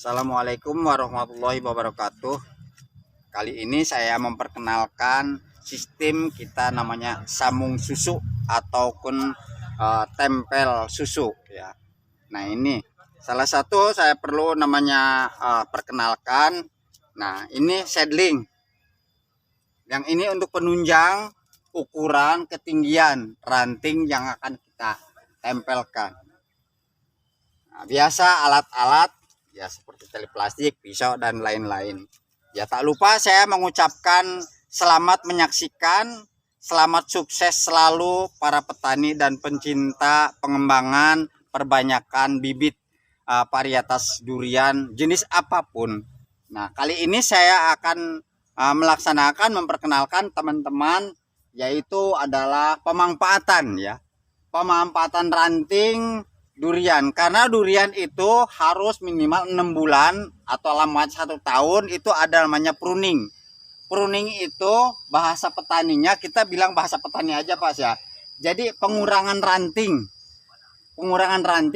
Assalamualaikum warahmatullahi wabarakatuh. Kali ini saya memperkenalkan sistem kita namanya sambung susu ataupun tempel susu ya. Nah, ini salah satu saya perlu namanya perkenalkan. Nah, ini seedling. Yang ini untuk penunjang ukuran ketinggian ranting yang akan kita tempelkan. Nah, biasa alat-alat ya seperti tali plastik, pisau dan lain-lain. Ya, tak lupa saya mengucapkan selamat menyaksikan, selamat sukses selalu para petani dan pencinta pengembangan perbanyakan bibit varietas durian jenis apapun. Nah, kali ini saya akan melaksanakan memperkenalkan teman-teman, yaitu adalah pemanfaatan ya. Pemanfaatan ranting durian, karena durian itu harus minimal 6 bulan atau lambat 1 tahun itu ada namanya pruning. Pruning itu bahasa petaninya, kita bilang bahasa petani aja Pak ya. Jadi pengurangan ranting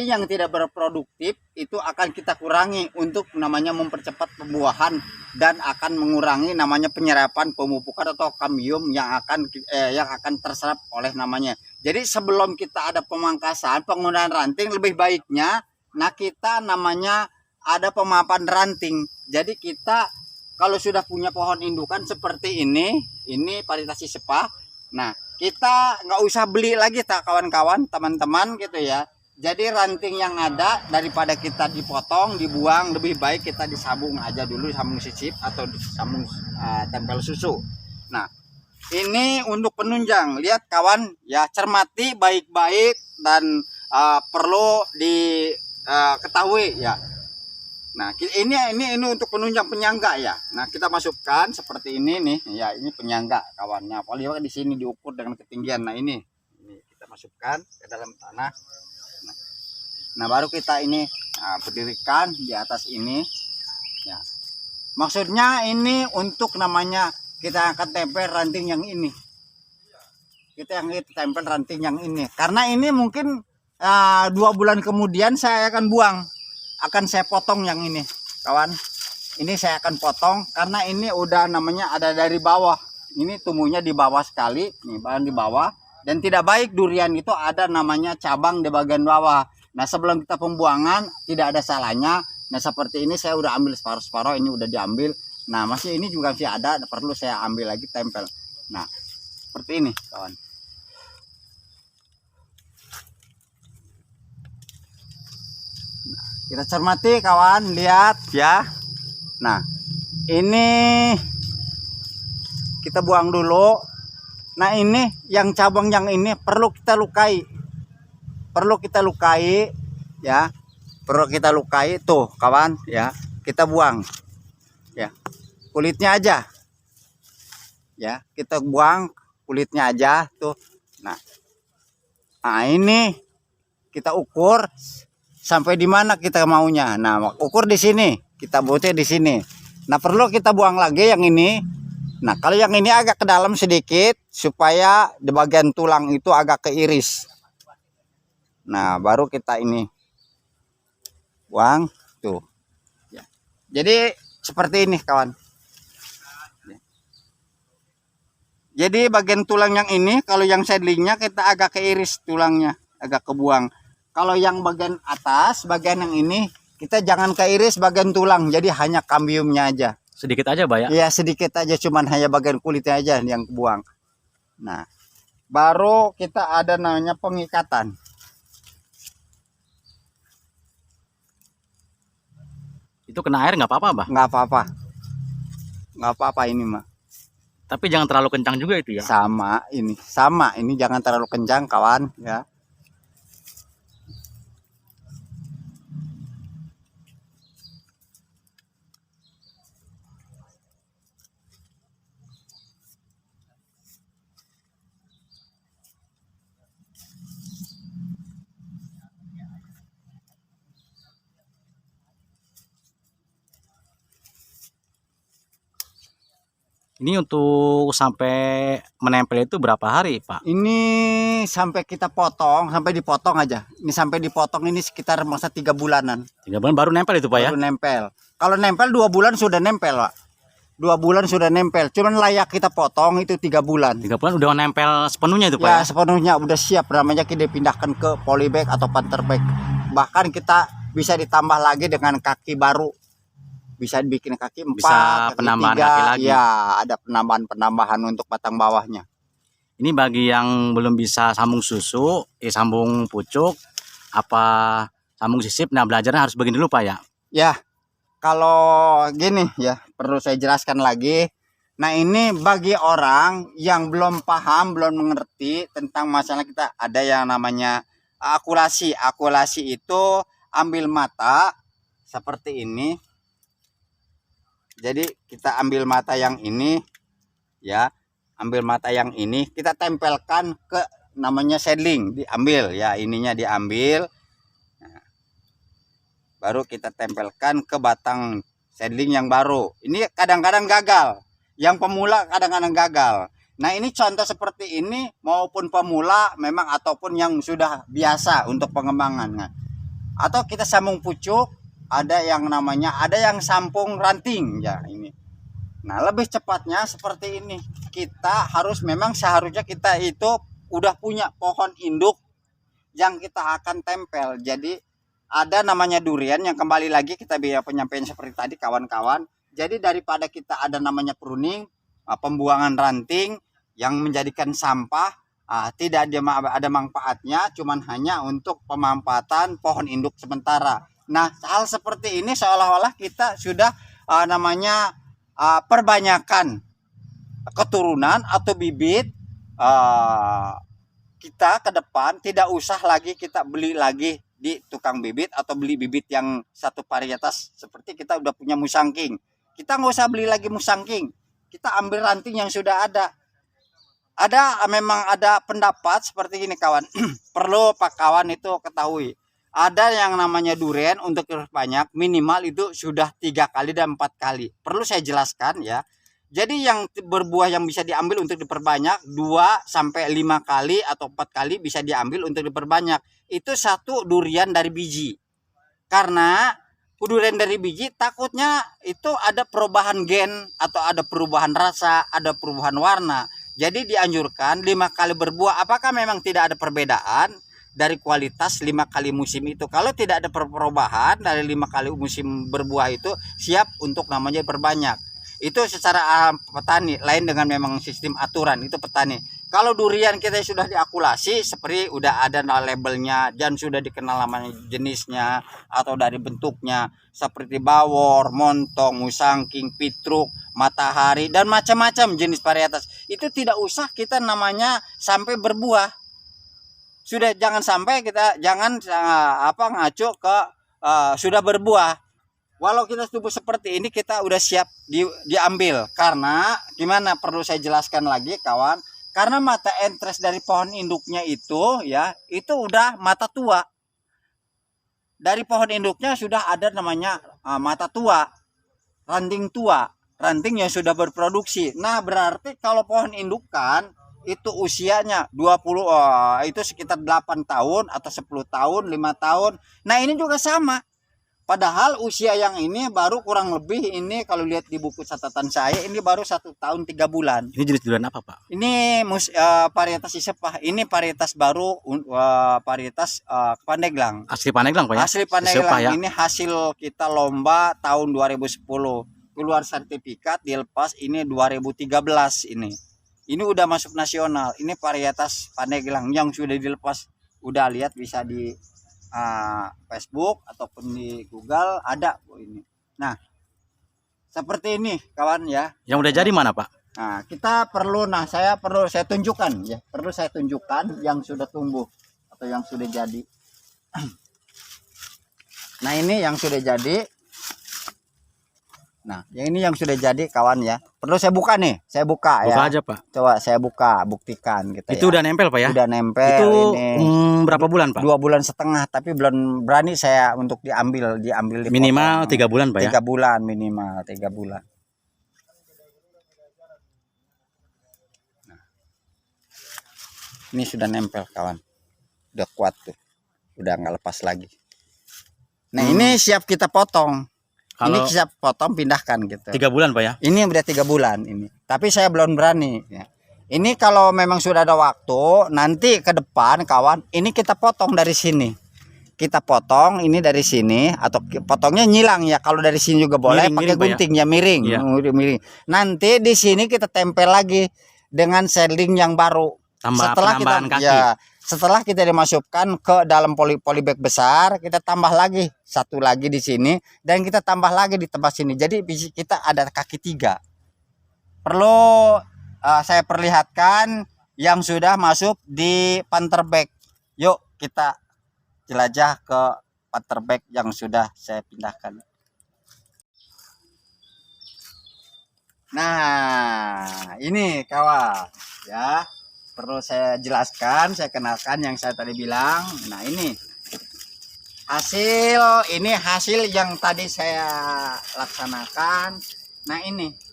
yang tidak berproduktif itu akan kita kurangi untuk namanya mempercepat pembuahan dan akan mengurangi namanya penyerapan pemupukan atau kambium yang akan terserap oleh namanya. Jadi sebelum kita ada pemangkasan penggunaan ranting, lebih baiknya kita namanya ada pemapan ranting. Jadi kita kalau sudah punya pohon indukan seperti ini varietas sepah. Nah, kita nggak usah beli lagi tak kawan-kawan, teman-teman gitu ya. Jadi ranting yang ada daripada kita dipotong, dibuang, lebih baik kita disambung aja dulu, sambung sisip atau disambung tempel susu. Nah, ini untuk penunjang. Lihat kawan ya, cermati baik-baik dan perlu diketahui ya. Nah, ini untuk penunjang penyangga ya. Nah, kita masukkan seperti ini nih ya, ini penyangga kawannya. Paling di sini diukur dengan ketinggian. Nah, ini kita masukkan ke dalam tanah. Nah, baru kita ini berdirikan di atas ini ya. Maksudnya ini untuk namanya kita akan tempel ranting yang ini. Kita yang tempel ranting yang ini. Karena ini mungkin 2 bulan kemudian saya akan buang. Akan saya potong yang ini, kawan. Ini saya akan potong karena ini udah namanya ada dari bawah. Ini tumbuhnya di bawah sekali, nih bahan di bawah, dan tidak baik durian itu ada namanya cabang di bagian bawah. Nah, sebelum kita pembuangan tidak ada salahnya. Nah, seperti ini saya udah ambil separuh-separuh, ini udah diambil. Nah, masih ini juga masih ada, perlu saya ambil lagi tempel. Nah, seperti ini, kawan. Kita cermati kawan, lihat ya. Nah, ini kita buang dulu. Nah, ini yang cabang yang ini perlu kita lukai. Perlu kita lukai ya. Perlu kita lukai tuh kawan ya. Kita buang. Ya. Kulitnya aja. Ya, kita buang kulitnya aja tuh. Nah, ini kita ukur sampai di mana kita maunya. Nah, ukur di sini, kita buatnya di sini. Nah, perlu kita buang lagi yang ini. Nah, kalau yang ini agak ke dalam sedikit supaya di bagian tulang itu agak keiris. Nah, baru kita ini buang tuh. Ya. Jadi seperti ini, kawan. Jadi bagian tulang yang ini, kalau yang seedlingnya kita agak keiris tulangnya, agak kebuang. Kalau yang bagian atas, bagian yang ini, kita jangan keiris bagian tulang, jadi hanya kambiumnya aja. Sedikit aja, Pak ya? Iya, sedikit aja, cuman hanya bagian kulitnya aja yang kebuang. Nah, baru kita ada namanya pengikatan. Itu kena air nggak apa-apa, Mbak? Nggak apa-apa. Nggak apa-apa ini mah. Tapi jangan terlalu kencang juga itu ya? Sama ini jangan terlalu kencang, kawan ya. Ini untuk sampai menempel itu berapa hari, Pak? Ini sampai kita potong, sampai dipotong aja. Ini sampai dipotong ini sekitar masa 3 bulanan. 3 bulan baru nempel itu, Pak ya? Baru nempel. Kalau nempel 2 bulan sudah nempel, Pak. 2 bulan sudah nempel. Cuman layak kita potong itu 3 bulan. 3 bulan udah nempel sepenuhnya itu, Pak Ya, ya? sepenuhnya udah siap, namanya kita pindahkan ke polybag atau panterbag. Bahkan kita bisa ditambah lagi dengan kaki baru. Bisa dibikin kaki 4, Bisa kaki penambahan 3. kaki lagi. Ya, ada penambahan untuk batang bawahnya. Ini bagi yang belum bisa sambung susu, sambung pucuk, apa sambung sisip, nah belajarnya harus begini dulu, Pak ya? Ya, kalau gini ya, perlu saya jelaskan lagi. Nah, ini bagi orang yang belum paham, belum mengerti tentang masalah, kita ada yang namanya akulasi. Akulasi itu ambil mata seperti ini. Jadi kita ambil mata yang ini ya, ambil mata yang ini kita tempelkan ke namanya seedling, diambil ya, ininya diambil. Nah, baru kita tempelkan ke batang seedling yang baru. Ini kadang-kadang gagal. Yang pemula kadang-kadang gagal. Nah, ini contoh seperti ini maupun pemula memang ataupun yang sudah biasa untuk pengembangan. Nah, atau kita sambung pucuk, ada yang namanya, ada yang sambung ranting ya ini. Nah, lebih cepatnya seperti ini. Kita harus memang seharusnya kita itu udah punya pohon induk yang kita akan tempel. Jadi ada namanya durian yang kembali lagi kita biar penyampaian seperti tadi kawan-kawan. Jadi daripada kita ada namanya pruning, pembuangan ranting yang menjadikan sampah, tidak ada manfaatnya, cuman hanya untuk pemanfaatan pohon induk sementara. Nah, hal seperti ini seolah-olah kita sudah namanya perbanyakan keturunan atau bibit. Kita ke depan tidak usah lagi kita beli lagi di tukang bibit atau beli bibit yang satu varietas. Seperti kita udah punya musangking, kita nggak usah beli lagi musangking, kita ambil ranting yang sudah ada. Memang ada pendapat seperti ini kawan. Perlu Pak kawan itu ketahui, ada yang namanya durian untuk banyak minimal itu sudah 3 kali dan 4 kali. Perlu saya jelaskan ya. Jadi yang berbuah yang bisa diambil untuk diperbanyak 2 sampai 5 kali atau 4 kali bisa diambil untuk diperbanyak. Itu satu durian dari biji. Karena durian dari biji takutnya itu ada perubahan gen atau ada perubahan rasa, ada perubahan warna. Jadi dianjurkan 5 kali berbuah. Apakah memang tidak ada perbedaan dari kualitas 5 kali musim itu? Kalau tidak ada perubahan dari 5 kali musim berbuah itu siap untuk namanya berbanyak. Itu secara petani, lain dengan memang sistem aturan itu petani. Kalau durian kita sudah diakulasi seperti udah ada labelnya dan sudah dikenal namanya jenisnya atau dari bentuknya seperti bawor, montong, musangking, pitruk, matahari dan macam-macam jenis varietas. Itu tidak usah kita namanya sampai berbuah. Sudah jangan sampai kita ngaco ke sudah berbuah. Walau kita tubuh seperti ini kita udah siap diambil. Karena gimana, perlu saya jelaskan lagi kawan, karena mata entres dari pohon induknya itu ya, itu udah mata tua. Dari pohon induknya sudah ada namanya mata tua, ranting tua, ranting yang sudah berproduksi. Nah, berarti kalau pohon indukan itu usianya 20 itu sekitar 8 tahun atau 10 tahun, 5 tahun. Nah, ini juga sama. Padahal usia yang ini baru kurang lebih, ini kalau lihat di buku catatan saya ini baru 1 tahun 3 bulan. Ini jenis durian apa, Pak? Ini varietas Isepah. Ini varietas baru, varietas Pandeglang. Asli Pandeglang, Pak ya? Asli Pandeglang. Isepah, ya? Ini hasil kita lomba tahun 2010. Keluar sertifikat dilepas ini 2013 ini. Ini udah masuk nasional. Ini varietas Pandeglang yang sudah dilepas. Udah lihat bisa di Facebook ataupun di Google ada ini. Nah, seperti ini kawan ya. Yang udah jadi mana, Pak? Nah, kita perlu, saya tunjukkan ya. Perlu saya tunjukkan yang sudah tumbuh atau yang sudah jadi. Nah, ini yang sudah jadi. Nah, yang ini yang sudah jadi kawan ya. Perlu saya buka nih, saya buka ya. Buka aja, Pak. Coba saya buka, buktikan kita. Itu ya. udah nempel, Pak ya? Udah nempel. Itu ini. Berapa bulan, Pak? 2,5 bulan, tapi belum berani saya untuk diambil minimal 3 bulan, Pak ya? 3 bulan minimal, 3 bulan. Ini sudah nempel kawan, udah kuat tuh, udah nggak lepas lagi. Nah ini siap kita potong. Ini Kalau siap potong, pindahkan gitu. 3 bulan Pak ya? Ini udah 3 bulan ini. Tapi saya belum berani. Ya. Ini kalau memang sudah ada waktu, nanti ke depan kawan, ini kita potong dari sini. Kita potong ini dari sini, atau potongnya nyilang ya. Kalau dari sini juga boleh, pakai gunting ya, miring, ya. Miring. Nanti di sini kita tempel lagi dengan seling yang baru. Tambah Setelah kita kaki. ya, setelah kita dimasukkan ke dalam polybag besar, kita tambah lagi satu lagi di sini, dan kita tambah lagi di tempat sini. Jadi kita ada kaki 3. Perlu saya perlihatkan yang sudah masuk di panterbag. Yuk kita jelajah ke panterbag yang sudah saya pindahkan. Nah ini kawan ya, perlu saya jelaskan, saya kenalkan yang saya tadi bilang. Nah ini hasil yang tadi saya laksanakan. Nah ini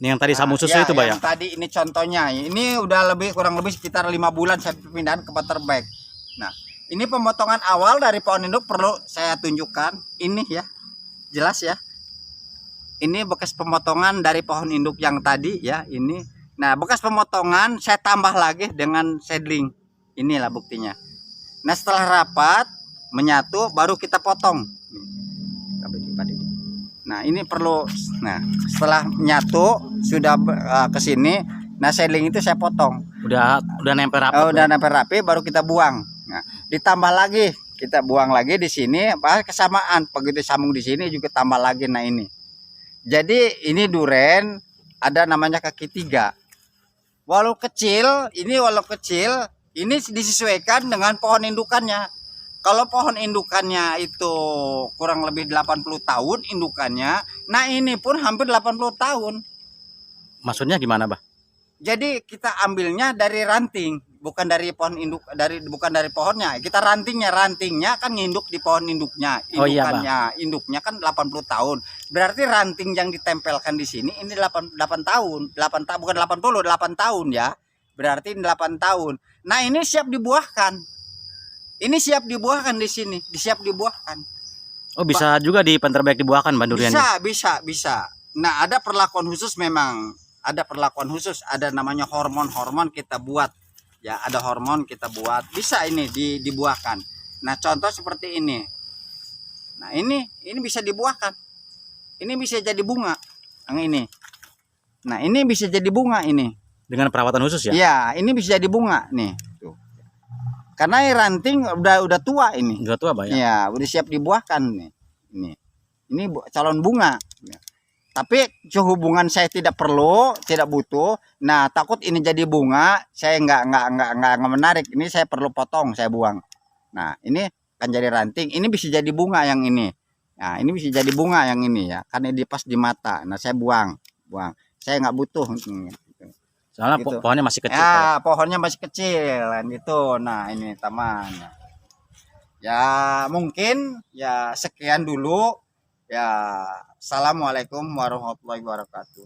yang tadi sambung susu ya, itu Pak ya? yang tadi ini contohnya. Ini udah kurang lebih sekitar 5 bulan saya pindahan ke panterbag. Nah ini pemotongan awal dari pohon induk perlu saya tunjukkan. Ini ya, jelas ya, ini bekas pemotongan dari pohon induk yang tadi ya, ini. Nah bekas pemotongan saya tambah lagi dengan seedling. Inilah buktinya. Nah setelah rapat menyatu baru kita potong. Nah ini perlu, nah setelah menyatu sudah ke sini, nah seedling itu saya potong. Udah nempel rapi. Udah nempel rapi baru kita buang. Nah ditambah lagi, kita buang lagi di sini, kesamaan begitu sambung di sini juga tambah lagi. Nah ini. Jadi ini duren ada namanya kaki 3. Walau kecil, ini disesuaikan dengan pohon indukannya. Kalau pohon indukannya itu kurang lebih 80 tahun indukannya, nah ini pun hampir 80 tahun. Maksudnya gimana, Bah? Jadi kita ambilnya dari ranting, bukan dari pohon induk, bukan dari pohonnya. Kita rantingnya kan nginduk di pohon induknya. Indukannya, induknya kan 80 tahun. Berarti ranting yang ditempelkan di sini ini 8 tahun. Bukan 80, 8 tahun ya. Berarti 8 tahun. Nah, ini siap dibuahkan. Ini siap dibuahkan di sini, siap dibuahkan. Oh, bisa juga di panterbag dibuahkan, Bang, durian? Bisa. Nah, ada perlakuan khusus memang. Ada perlakuan khusus, ada namanya hormon kita buat. Ya, ada hormon kita buat. Bisa ini dibuahkan. Nah, contoh seperti ini. Nah, ini bisa dibuahkan. Ini bisa jadi bunga. Yang ini. Nah, ini bisa jadi bunga ini. Dengan perawatan khusus ya? Iya, ini bisa jadi bunga nih. Tuh. Karena ranting udah tua ini. Udah tua, Pak ya? Ya, udah siap dibuahkan nih. Ini calon bunga. Tapi sehubungan saya tidak butuh. Nah, takut ini jadi bunga, saya nggak menarik. Ini saya perlu potong, saya buang. Nah, ini kan jadi ranting. Ini bisa jadi bunga yang ini. Nah, ini bisa jadi bunga yang ini ya. Karena dia pas di mata. Nah, saya buang. Saya nggak butuh. Soalnya gitu. Pohonnya masih kecil. Ya, pohonnya masih kecil gitu. Nah, ini taman. Ya, mungkin ya sekian dulu. Ya, assalamualaikum warahmatullahi wabarakatuh.